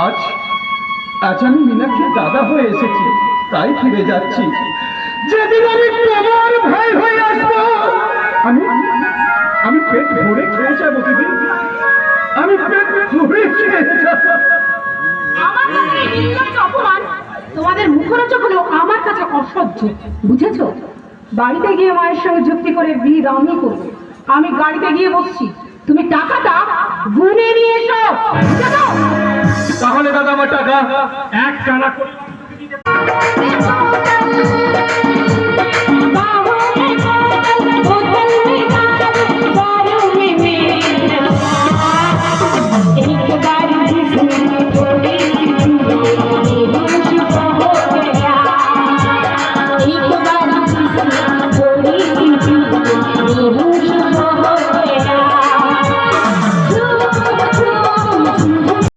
আজ আজ আমি মীনাক্ষীর দাদা হয়ে এসেছি, তাই ফিরে যাচ্ছি। যেদিন আমি তোমার ভাই হয়ে আসবো, আমি আমি পেট ভরে খেয়ে যাবো দিদি, আমি পেট ভরে খেয়ে যাবো। আমার কাছে নির্লজ্জ অপমান, তোমাদের মুখরোচক হলেও আমার কাছে অসহ্য, বুঝেছো? বাড়িতে গিয়ে মায়ের সঙ্গে যুক্তি করে বিয়ে আমি করবো। আমি গাড়িতে গিয়ে বসছি, তুমি টাকাটা গুনে নিয়ে এসো। তাহলে দাদা আমার টাকা এক টানা করে